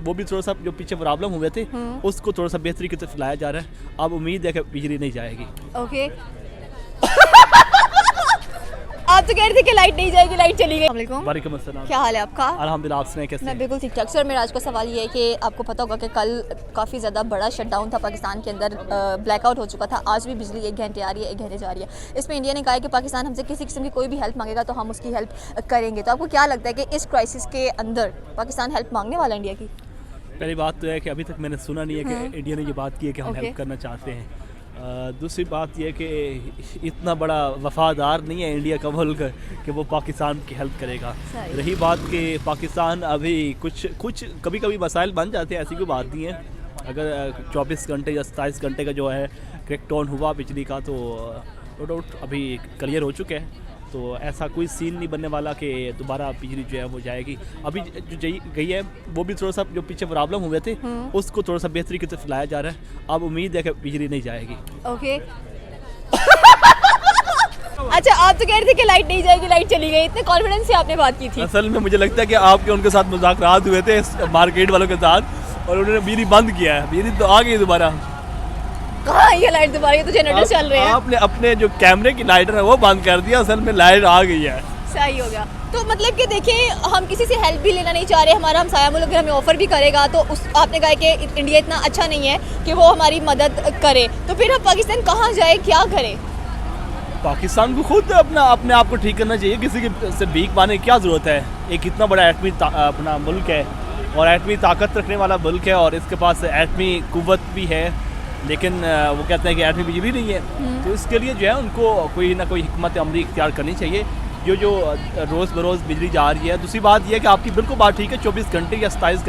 वो भी थोड़ा सा जो पीछे प्रॉब्लम हुए थे उसको थोड़ा सा बेहतरी की तरफ लाया जा रहा है। अब उम्मीद है कि बिजली नहीं जाएगी। ओके आप तो कह रहे थे कि लाइट नहीं जाएगी, लाइट चली गई। वालेकुम अस्सलाम। क्या हाल है आपका? अल्हम्दुलिल्लाह, आप सुनाएं कैसे? मैं बिल्कुल ठीक ठाक। सर मेरा आज का सवाल ये है कि आपको पता होगा कि कल काफ़ी ज़्यादा बड़ा शटडाउन था पाकिस्तान के अंदर, ब्लैकआउट हो चुका था। आज भी बिजली 1 घंटे आ रही है, 1 घंटे जा रही है। इसमें इंडिया ने कहा है कि पाकिस्तान हमसे किसी किस्म की कोई भी हेल्प मांगेगा तो हम उसकी हेल्प करेंगे। तो आपको क्या लगता है कि इस क्राइसिस के अंदर पाकिस्तान हेल्प मांगने वाला इंडिया की? पहली बात तो है कि अभी तक मैंने सुना नहीं है कि इंडिया ने ये बात की है कि हम हेल्प करना चाहते हैं। दूसरी बात यह कि इतना बड़ा वफादार नहीं है इंडिया का मुल्क कि वो पाकिस्तान की हेल्प करेगा। रही बात कि पाकिस्तान अभी कुछ कभी कभी मसाइल बन जाते हैं, ऐसी कोई बात नहीं है। अगर 24 घंटे या 27 घंटे का जो है क्रैकडाउन हुआ बिजली का तो नो डाउट अभी क्लियर हो चुके हैं, तो ऐसा कोई सीन नहीं बनने वाला कि दोबारा बिजली जो है वो जाएगी। अभी जो गई है वो भी थोड़ा सा जो पीछे प्रॉब्लम हुए थे उसको थोड़ा सा बेहतरी की तरफ लाया जा रहा है। अब उम्मीद है कि बिजली नहीं जाएगी। ओके अच्छा आप तो कह रहे थे कि लाइट नहीं जाएगी, लाइट चली गई, इतने कॉन्फिडेंस से आपने बात की थी। असल में मुझे लगता है कि आपके उनके साथ मुज़ाकरात हुए थे मार्केट वालों के साथ और उन्होंने बिजली बंद किया है। बिजली तो आ गई दोबारा। कहाँ ये लाइट दोबारा? ये तो जनरेटर चल रहे हैं। आपने अपने जो कैमरे की लाइटर है वो बंद कर दिया, असल में लाइट आ गई है। सही हो गया। तो मतलब कि देखिए हम किसी से हेल्प भी लेना नहीं चाह रहे, हमारा हमसाया मुल्क अगर हमें ऑफर भी करेगा तो उस आपने कहा कि इंडिया इतना अच्छा नहीं है कि वो हमारी मदद करे, तो फिर अब पाकिस्तान कहाँ जाए, क्या करे? पाकिस्तान को खुद अपने आप को ठीक करना चाहिए। किसी के से भीख मांगने की क्या ज़रूरत है? एक इतना बड़ा एटमी अपना मुल्क है और एटमी ताकत रखने वाला मुल्क है और इसके पास एटमी कुव्वत भी है, लेकिन वो कहते हैं कि एटमी बिजली नहीं है। तो इसके लिए जो है उनको कोई ना कोई हिकमत अमली इख्तियार करनी चाहिए। जो रोज़ बरोज़ बिजली जा रही है। दूसरी बात यह है कि आपकी बिल्कुल बात ठीक है, 24 घंटे या 27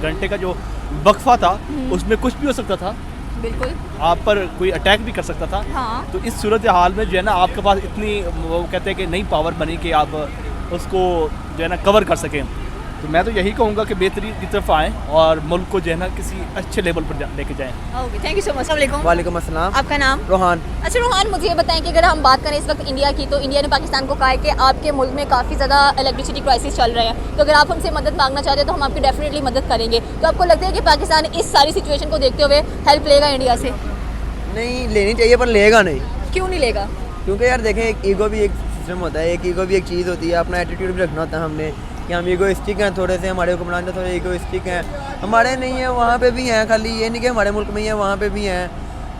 घंटे का जो वक्फा था उसमें कुछ भी हो सकता था। बिल्कुल आप पर कोई अटैक भी कर सकता था। हाँ। तो इस सूरत हाल में जो है ना आपके पास इतनी वो कहते हैं कि नई पावर बनी कि आप उसको जो है ना कवर कर सकें। तो मैं तो यही कहूँगा कि बेहतरी की तरफ आएँ और मुल्क को जो है ना किसी अच्छे लेवल पर लेके जाएँ। Okay thank you so much. वालेकुम अस्सलाम। आपका नाम? रोहान। अच्छा रोहान, मुझे ये बताएं कि अगर हम बात करें इस वक्त इंडिया की, तो इंडिया ने पाकिस्तान को कहा है कि आपके मुल्क में काफ़ी ज़्यादा इलेक्ट्रिसिटी क्राइसिस चल रहे हैं, तो अगर आप हमसे मदद मांगना चाहते हैं तो हम आपकी डेफिनेटली मदद करेंगे। तो आपको लगता है कि पाकिस्तान इस सारी सिचुएशन को देखते हुए हेल्प लेगा इंडिया से? नहीं लेनी चाहिए पर लेगा नहीं। क्यों नहीं लेगा? क्योंकि यार देखें एक ईगो भी एक सिस्टम होता है, एक ईगो भी एक चीज़ होती है। अपना एटीट्यूड भी रखना होता है हमने कि हम ईगोइस्टिक हैं थोड़े से, हमारे हुक्मरान जो थोड़े ईगोइस्टिक हैं। हमारे नहीं है वहाँ पे भी हैं, खाली ये नहीं कि हमारे मुल्क में ही है, वहाँ पे भी हैं।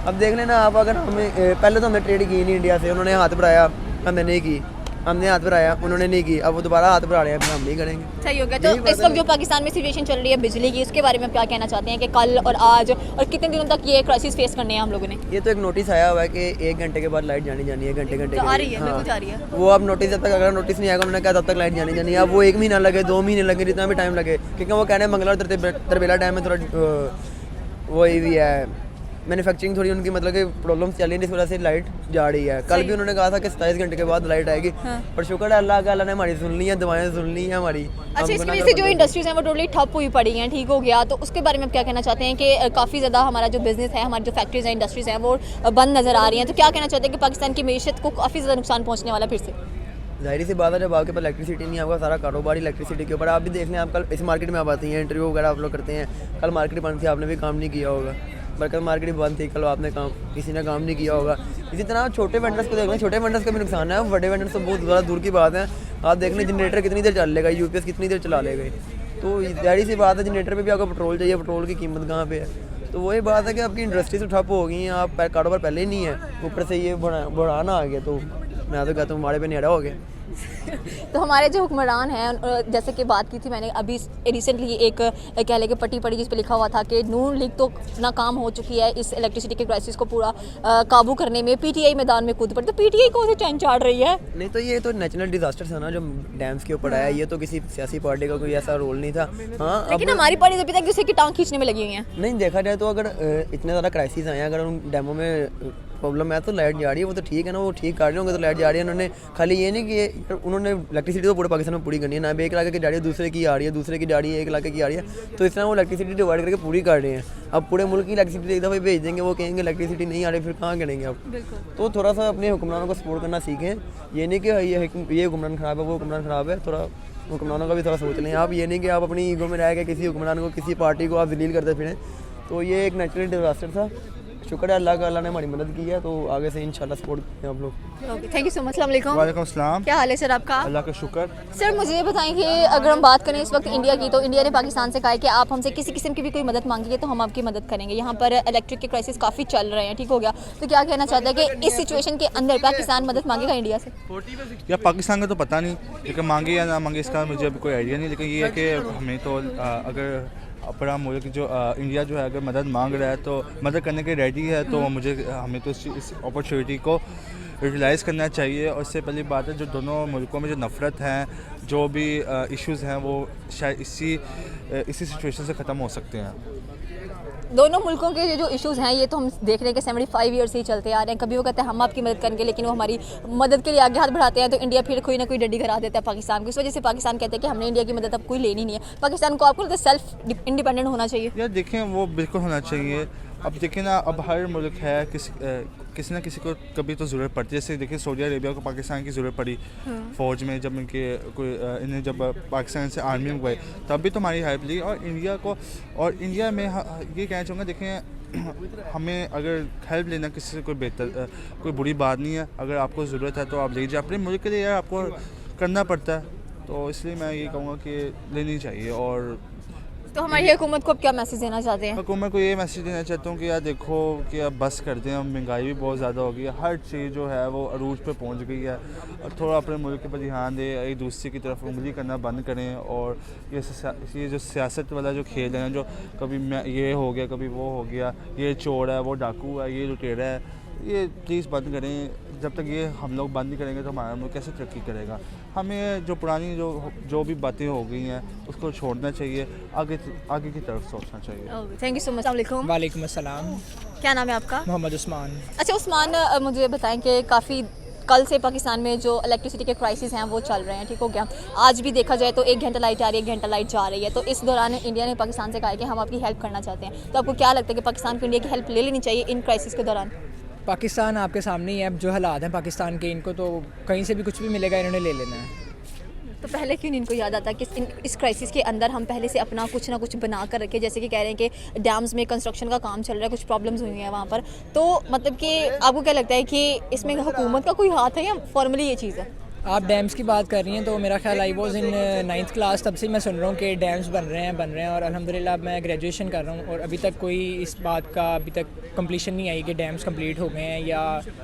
अब देख लेना आप, अगर हमें पहले तो हमने ट्रेड की नहीं इंडिया से, उन्होंने हाथ बढ़ाया हमने नहीं की, हमने हाथ बढ़ाया उन्होंने नहीं की, अब वो दोबारा हाथ बढ़ा रहे हैं, हम नहीं करेंगे। सही हो गया। तो इस वक्त जो पाकिस्तान में सिचुएशन चल रही है बिजली की, उसके बारे में क्या कहना चाहते हैं कि कल और आज और कितने दिनों तक ये क्राइसिस फेस करने हैं हम लोगों ने? ये तो एक नोटिस आया हुआ है कि 1 घंटे के बाद लाइट जानी है, घंटे तो आ रही है, बिल्कुल जा रही है। वो अब नोटिस जब तक अगर नोटिस नहीं आएगा उन्होंने कहा तब तक लाइट जानी है। अब वो 1 महीना लगे, 2 महीने लगे, जितना भी टाइम लगे, क्योंकि वो कहने मंगला और तरबेला डैम में थोड़ा वो भी है मैन्युफैक्चरिंग थोड़ी उनकी मतलब कि प्रॉब्लम चल रही है, इस वजह से लाइट जा रही है। कल भी उन्होंने कहा था कि 27 घंटे के बाद लाइट आएगी। पर शुक्र है अल्लाह का, अल्लाह ने हमारी सुन ली है, दुआएं सुन ली हैं हमारी। अच्छा इसकी वजह से जो इंडस्ट्रीज हैं वो टोटली ठप हुई पड़ी हैं, ठीक हो गया, तो उसके बारे में आप क्या कहना चाहते हैं कि काफ़ी ज़्यादा हमारा जो बिजनेस है, हमारी जो फैक्ट्रीज हैं, इंडस्ट्रीज हैं वो बंद नज़र आ रही हैं, तो क्या कहना चाहते हैं कि पाकिस्तान की मीशत को काफ़ी ज़्यादा नुकसान पहुँचने वाला? फिर से जाहिर सी बात है, जब आपके पास इलेक्ट्रिसिटी नहीं होगा, सारा कारोबार इलेक्ट्रिसिटी के ऊपर। आप भी देख लें, आप कल इस मार्केट में आप आती हैं, इंटरव्यू वगैरह आप लोग करते हैं, कल मार्केट बंद थी, आपने भी काम नहीं किया होगा। बल्कि मार्केट बंद थी, कल आपने किसी ने काम नहीं किया होगा। इसी तरह छोटे वेंडर्स को देख लें, छोटे वेंडर्स का भी नुकसान है, बड़े वेंडर्स तो बहुत ज़्यादा दूर की बात है। आप देख लें जनरेटर कितनी देर चल लेगा, यूपीएस कितनी देर चला लेगा। तो जाहिर सी बात है जनरेटर पे भी आपको पेट्रोल चाहिए, पेट्रोल की कीमत कहाँ पे है। तो वही बात है कि आपकी इंडस्ट्री से ठप हो गई हैं, आप कारोबार पहले ही नहीं है, ऊपर से ये बढ़ाना आ गया। तो मैं तो कहता हूँ हमारे पे नेड़ा हो गया। तो हमारे जो हुक्मरान हैं, जैसे कि बात की थी मैंने अभी रिसेंटली एक कह लें कि पट्टी पड़ी जिस पे लिखा हुआ था कि नून लीग तो नाकाम हो चुकी है इस इलेक्ट्रिसिटी के क्राइसिस को पूरा काबू करने में, पीटीआई मैदान में कूद पड़ी। तो पीटीआई कौन से चैन चाड़ रही है? नहीं तो ये तो नेचुरल डिजास्टर था ना जो डैम्स के ऊपर आया, ये तो किसी सियासी पार्टी का कोई ऐसा रोल नहीं था। हाँ लेकिन हमारी पार्टी अभी तक उसे की टांग खींचने में लगी हुई है। नहीं देखा जाए तो अगर इतने ज़्यादा क्राइसिस आए हैं, अगर उन डैमों में प्रॉब्लम है तो लाइट जा रही है, वो तो ठीक है ना, वो ठीक कर रहे होंगे तो लाइट जा रही है। उन्होंने खाली ये नहीं कि उन्होंने इलेक्ट्रिसिटी तो पूरे पाकिस्तान में पूरी करनी है ना, एक इलाके की जा रही है, दूसरे की आ रही है, दूसरे की जा रही है, एक इलाके की आ रही है, तो इस तरह वो इलेक्ट्रिसिटी डिवाइड करके पूरी कर रहे हैं। अब पूरे मुल्क की इलेक्ट्रिसिटी एक दफ़ा भेज देंगे, वो कहेंगे इलेक्ट्रिसिटी नहीं आ रही, फिर कहाँ करेंगे आप? तो थोड़ा सा अपने हुक्मरानों को सपोर्ट करना सीखें। ये नहीं कि ये हुक्मरान ख़राब है, वो हुक्मरान ख़राब है, थोड़ा हुक्मरानों का भी थोड़ा सोच लें आप, ये नहीं कि आप अपनी ईगो में रह के किसी हुक्मरान को, किसी पार्टी को आप जलील करते फिरें। तो ये एक नेचुरल डिजास्टर था, शुक्र है अल्लाह का, अल्लाह ने हमारी मदद की है, तो आगे से इंशाल्लाह सपोर्ट करें आप लोग। Okay, thank you so much. अस्सलाम वालेकुम। वालेकुम अस्सलाम। क्या हाल है सर आपका? अल्लाह का शुक्र। सर मुझे ये बताएं कि अगर हम बात करें इस वक्त इंडिया की, तो इंडिया ने पाकिस्तान से कहा है कि आप हमसे किसी किस्म की भी कोई मदद मांगिए तो हम आपकी मदद करेंगे। यहाँ पर इलेक्ट्रिक के क्राइसिस काफ़ी चल रहे हैं, ठीक हो गया, तो क्या कहना चाहता है कि इस सिचुएशन के अंदर पाकिस्तान मदद मांगेगा इंडिया से? या पाकिस्तान का तो पता नहीं, लेकिन मांगे या ना मांगे इसका मुझे अभी कोई आइडिया नहीं, लेकिन ये है कि हमें तो अगर अपना मुल्क जो इंडिया जो है अगर मदद मांग रहा है तो मदद करने के रेडी है, तो हमें तो इस अपॉर्चुनिटी को यूटिलाइज़ करना चाहिए। और इससे पहली बात है, जो दोनों मुल्कों में जो नफ़रत हैं, जो भी इश्यूज़ हैं, वो शायद इसी सिचुएशन से ख़त्म हो सकते हैं। दोनों मुल्कों के जो इश्यूज़ हैं ये तो हम देख रहे हैं कि 75 ईयर से ही चलते आ रहे हैं। कभी वो कहते हैं हम आपकी मदद करेंगे, लेकिन वो हमारी मदद के लिए आगे हाथ बढ़ाते हैं तो इंडिया फिर कोई ना कोई डंडी करा देता है पाकिस्तान को। इस वजह से पाकिस्तान कहते हैं कि हमने इंडिया की मदद अब कोई लेनी नहीं है। पाकिस्तान को आपको लगता है सेल्फ इंडिपेंडेंट होना चाहिए? यार देखें, वो बिल्कुल होना चाहिए। अब देखें ना, अब हर मुल्क है किसी ना किसी को कभी तो ज़रूरत पड़ती है। जैसे देखिए सऊदी अरेबिया को पाकिस्तान की ज़रूरत पड़ी फ़ौज में, जब इन्हें जब पाकिस्तान से आर्मी में गए तब भी तो हमारी हेल्प ली। और इंडिया को, और इंडिया में ये कहना चाहूँगा, देखें हमें अगर हेल्प लेना किसी से कोई बुरी बात नहीं है। अगर आपको ज़रूरत है तो आप लीजिए, अपने मुल्क के लिए यार आपको करना पड़ता है, तो इसलिए मैं ये कहूँगा कि लेनी चाहिए। और तो हमारी हुकूमत को अब क्या मैसेज देना चाहते हैं? हुकूमत को ये मैसेज देना चाहता हूँ कि यार देखो कि अब बस कर दें, अब महंगाई भी बहुत ज़्यादा हो गई है, हर चीज़ जो है वो अरूज पे पहुँच गई है, और थोड़ा अपने मुल्क के पर ध्यान दें, एक दूसरे की तरफ उंगली करना बंद करें। और ये जो सियासत वाला जो खेल है, जो कभी ये हो गया कभी वो हो गया, ये चोर है वो डाकू है ये लुटेरा है, ये प्लीज़ बंद करें। जब तक ये हम लोग बंद नहीं करेंगे तो हमारा मुल्क कैसे तरक्की करेगा। हमें जो पुरानी जो भी बातें हो गई हैं उसको छोड़ना चाहिए, आगे की तरफ सोचना चाहिए। Thank you so much. वालेकुम अस्सलाम। क्या नाम है आपका? मोहम्मद उस्मान। अच्छा उस्मान, मुझे बताएं कि काफ़ी कल से पाकिस्तान में जो इलेक्ट्रिसिटी के क्राइसिस हैं वो चल रहे हैं, ठीक हो गया। आज भी देखा जाए तो 1 घंटा लाइट आ रही है, 1 घंटा लाइट जा रही है। तो इस दौरान इंडिया ने पाकिस्तान से कहा है कि हम आपकी हेल्प करना चाहते हैं। तो आपको क्या लगता है कि पाकिस्तान को इंडिया की हेल्प ले लेनी चाहिए इन क्राइसिस के दौरान? पाकिस्तान आपके सामने ही है, अब जो हालात हैं पाकिस्तान के, इनको तो कहीं से भी कुछ भी मिलेगा इन्होंने ले लेना है। तो पहले क्यों नहीं इनको याद आता कि इस क्राइसिस के अंदर हम पहले से अपना कुछ ना कुछ बना कर रखें? जैसे कि कह रहे हैं कि डैम्स में कंस्ट्रक्शन का काम चल रहा है, कुछ प्रॉब्लम्स हुई हैं वहाँ पर, तो मतलब कि आपको क्या लगता है कि इसमें हुकूमत का कोई हाथ है या फॉर्मली ये चीज़ है? आप डैम्स की बात कर रही हैं तो मेरा ख्याल I was in 9th class, तब से मैं सुन रहा हूँ कि डैम्स बन रहे हैं और अल्हम्दुलिल्लाह मैं ग्रेजुएशन कर रहा हूँ और अभी तक कोई इस बात का अभी तक कंप्लीशन नहीं आई कि डैम्स कंप्लीट हो गए हैं या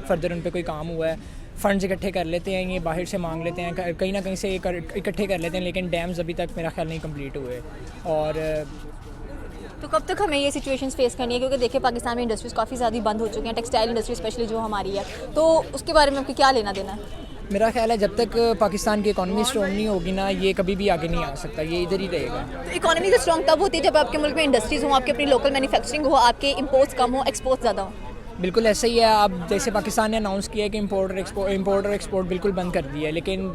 फर्दर उन पर कोई काम हुआ है। फ़ंड्स इकट्ठे कर लेते हैं, ये बाहर से मांग लेते हैं, कहीं ना कहीं से इकट्ठे कर लेते हैं, लेकिन डैम्स अभी तक मेरा ख्याल नहीं कंप्लीट हुए। और तो कब तक हमें ये सिचुएशंस फेस करनी है? क्योंकि देखिए पाकिस्तान में इंडस्ट्रीज़ काफ़ी ज़्यादा बंद हो चुकी हैं, टेक्सटाइल इंडस्ट्री स्पेशली जो हमारी है, तो उसके बारे में आपको क्या लेना देना है? मेरा ख्याल है जब तक पाकिस्तान की इकॉनमी स्ट्रॉन्ग नहीं होगी ना, ये कभी भी आगे नहीं आ सकता, ये इधर ही रहेगा। तो इकॉनमी तो स्ट्रॉन्ग तब होती है जब आपके मुल्क में इंडस्ट्रीज़ हो, आपकी अपनी लोकल मैन्युफैक्चरिंग हो, आपके इंपोर्ट्स कम हो, एक्सपोर्ट्स ज़्यादा हो। बिल्कुल ऐसा ही है। अब जैसे पाकिस्तान ने अनाउंस किया है कि इंपोर्ट और एक्सपोर्ट बिल्कुल बंद कर दिया है, लेकिन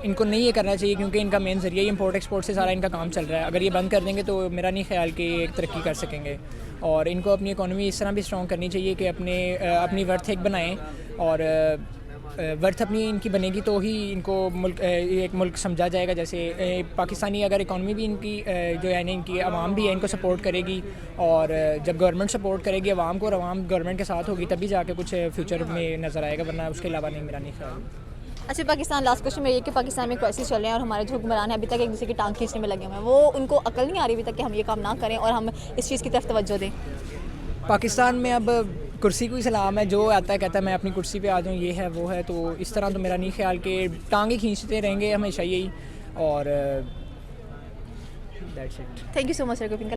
इनको नहीं ये करना चाहिए क्योंकि इनका मेन ज़रिया ही इंपोर्ट एक्सपोर्ट से सारा इनका काम चल रहा है। अगर ये बंद कर देंगे तो मेरा नहीं ख्याल कि एक तरक्की कर सकेंगे। और इनको अपनी इकॉनमी इस तरह भी स्ट्रॉन्ग करनी चाहिए कि अपनी वर्थ एक बनाएं, और वर्थ अपनी इनकी बनेगी तो ही इनको एक मुल्क समझा जाएगा। जैसे पाकिस्तानी अगर इकॉनमी भी इनकी जो है ना, इनकी आवाम भी है, इनको सपोर्ट करेगी, और जब गवर्नमेंट सपोर्ट करेगी आवाम को और आवाम गवर्नमेंट के साथ होगी तभी जाके कुछ फ्यूचर में नज़र आएगा, वरना उसके अलावा नहीं, मेरा नहीं ख्याल। अच्छा पाकिस्तान, लास्ट क्वेश्चन मेरी है कि पाकिस्तान में क्राइसिस चल रहे हैं और हमारे जो हुक्मरान हैं अभी तक एक दूसरे की टांग खींचने में लगे हुए हैं, वो उनको अकल नहीं आ रही अभी तक कि हम ये काम ना करें और हम इस चीज़ की तरफ तवज्जो दें? पाकिस्तान में अब कुर्सी को ही सलाम है, जो आता है कहता है मैं अपनी कुर्सी पे आ जाऊँ, ये है वो है, तो इस तरह तो मेरा नहीं ख्याल कि टांगे खींचते रहेंगे हमेशा यही। और that's it. Thank you so much sir.